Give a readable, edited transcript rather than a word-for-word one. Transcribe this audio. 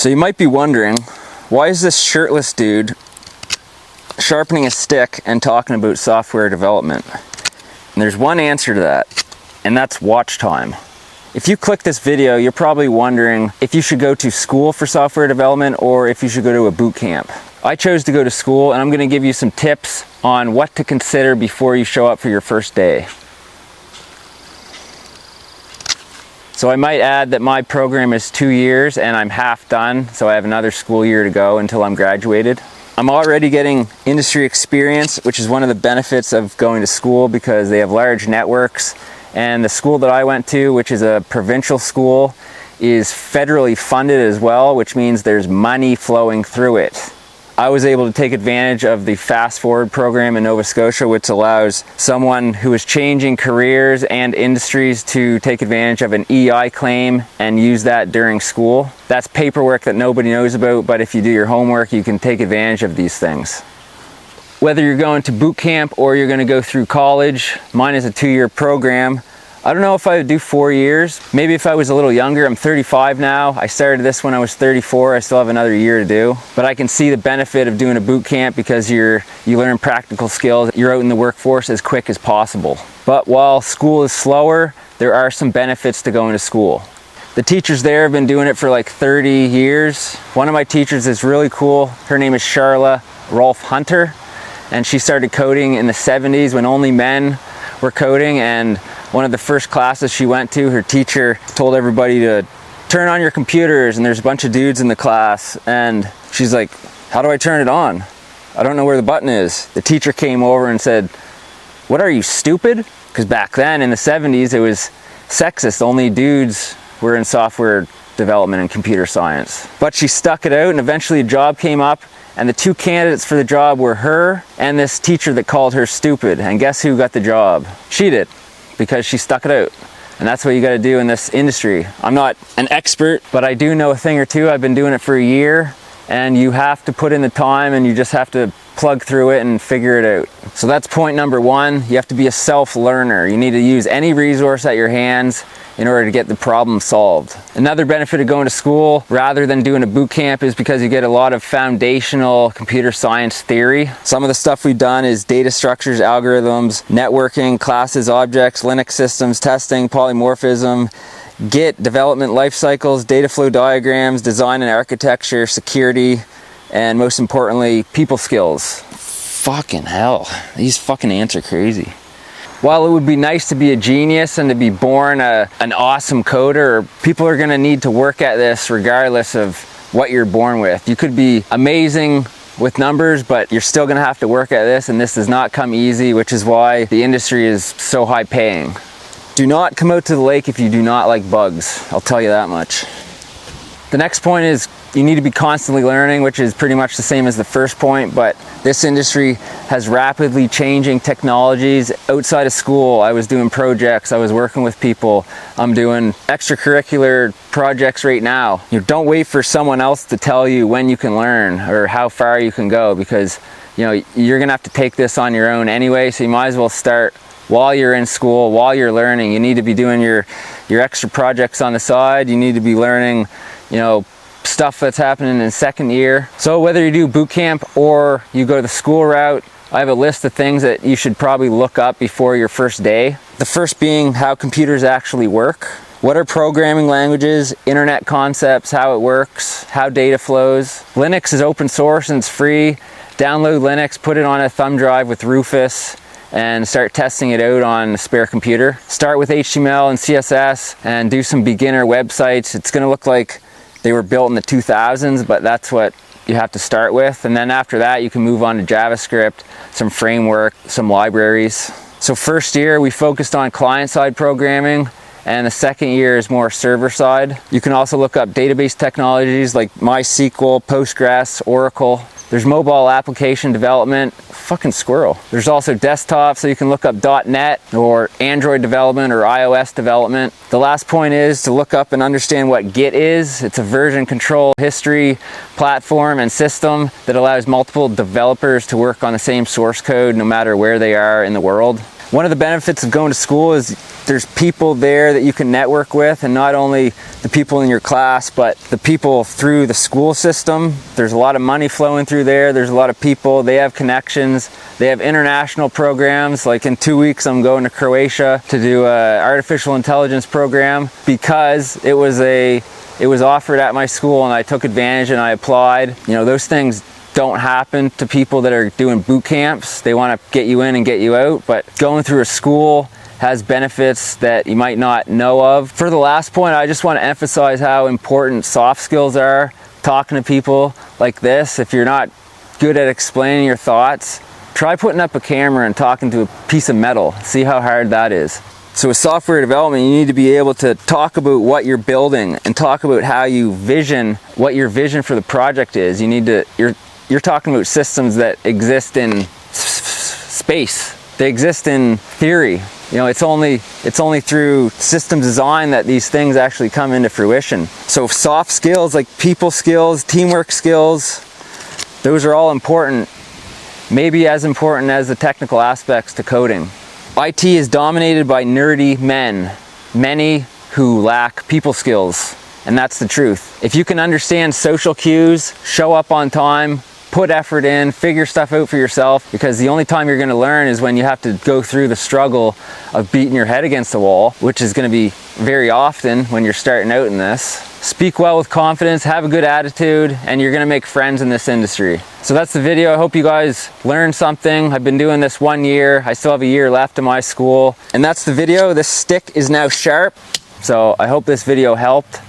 So you might be wondering, why is this shirtless dude sharpening a stick and talking about software development? And there's one answer to that, and that's watch time. If you click this video, you're probably wondering if you should go to school for software development or if you should go to a boot camp. I chose to go to school, and I'm going to give you some tips on what to consider before you show up for your first day. So I might add that my program is 2 years and I'm half done, so I have another school year to go until I'm graduated. I'm already getting industry experience, which is one of the benefits of going to school because they have large networks. And the school that I went to, which is a provincial school, is federally funded as well, which means there's money flowing through it. I was able to take advantage of the Fast Forward program in Nova Scotia, which allows someone who is changing careers and industries to take advantage of an EI claim and use that during school. That's paperwork that nobody knows about, but if you do your homework, you can take advantage of these things. Whether you're going to boot camp or you're going to go through college, mine is a 2-year program. I don't know if I would do 4 years. Maybe if I was a little younger. I'm 35 now. I started this when I was 34. I still have another year to do. But I can see the benefit of doing a boot camp because you learn practical skills. You're out in the workforce as quick as possible. But while school is slower, there are some benefits to going to school. The teachers there have been doing it for like 30 years. One of my teachers is really cool. Her name is Charla Rolf Hunter, and she started coding in the 70s when only men were coding. And one of the first classes she went to, her teacher told everybody to turn on your computers, and there's a bunch of dudes in the class, and she's like, how do I turn it on? I don't know where the button is. The teacher came over and said, what are you, stupid? Because back then in the 70s it was sexist. Only dudes were in software development and computer science. But she stuck it out, and eventually a job came up, and the 2 candidates for the job were her and this teacher that called her stupid. And guess who got the job? She did, because she stuck it out. And that's what you got to do in this industry. I'm not an expert, but I do know a thing or two. I've been doing it for a year, and you have to put in the time, and you just have to plug through it and figure it out. So that's point number 1. You have to be a self-learner. You need to use any resource at your hands in order to get the problem solved. Another benefit of going to school rather than doing a boot camp is because you get a lot of foundational computer science theory. Some of the stuff we've done is data structures, algorithms, networking, classes, objects, Linux systems, testing, polymorphism, Git, development life cycles, data flow diagrams, design and architecture, security, and most importantly, people skills. Fucking hell, these fucking ants are crazy. While it would be nice to be a genius and to be born an awesome coder, people are going to need to work at this regardless of what you're born with. You could be amazing with numbers, but you're still going to have to work at this, and this does not come easy, which is why the industry is so high paying. Do not come out to the lake if you do not like bugs. I'll tell you that much. The next point is you need to be constantly learning, which is pretty much the same as the first point, but this industry has rapidly changing technologies. Outside of school, I was doing projects, I was working with people, I'm doing extracurricular projects right now. You don't wait for someone else to tell you when you can learn or how far you can go, because you're gonna have to take this on your own anyway, so you might as well start while you're in school, while you're learning. You need to be doing your extra projects on the side. You need to be learning, stuff that's happening in second year. So whether you do boot camp or you go the school route, I have a list of things that you should probably look up before your first day. The first being how computers actually work. What are programming languages, internet concepts, how it works, how data flows. Linux is open source and it's free. Download Linux, put it on a thumb drive with Rufus, and start testing it out on a spare computer. Start with HTML and CSS and do some beginner websites. It's gonna look like they were built in the 2000s, but that's what you have to start with. And then after that, you can move on to JavaScript, some framework, some libraries. So first year, we focused on client-side programming, and the second year is more server-side. You can also look up database technologies like MySQL, Postgres, Oracle. There's mobile application development, fucking squirrel. There's also desktop, so you can look up .NET or Android development or iOS development. The last point is to look up and understand what Git is. It's a version control history platform and system that allows multiple developers to work on the same source code no matter where they are in the world. One of the benefits of going to school is there's people there that you can network with, and not only the people in your class, but the people through the school system. There's a lot of money flowing through there. There's a lot of people. They have connections. They have international programs. Like in 2 weeks, I'm going to Croatia to do an artificial intelligence program because it was offered at my school and I took advantage and I applied. You know, those things don't happen to people that are doing boot camps. They want to get you in and get you out, but going through a school has benefits that you might not know of. For the last point, I just want to emphasize how important soft skills are. Talking to people like this, if you're not good at explaining your thoughts, try putting up a camera and talking to a piece of metal. See how hard that is. So with software development, you need to be able to talk about what you're building and talk about how you vision, what your vision for the project is. You need to, you're talking about systems that exist in space. They exist in theory. You know, it's only through system design that these things actually come into fruition. So soft skills like people skills, teamwork skills, those are all important, maybe as important as the technical aspects to coding. IT is dominated by nerdy men, many who lack people skills, and that's the truth. If you can understand social cues, show up on time, put effort in, figure stuff out for yourself, because the only time you're going to learn is when you have to go through the struggle of beating your head against the wall, which is going to be very often when you're starting out in this. Speak well with confidence, have a good attitude, and you're going to make friends in this industry. So that's the video. I hope you guys learned something. I've been doing this 1 year. I still have a year left in my school. And that's the video. This stick is now sharp. So I hope this video helped.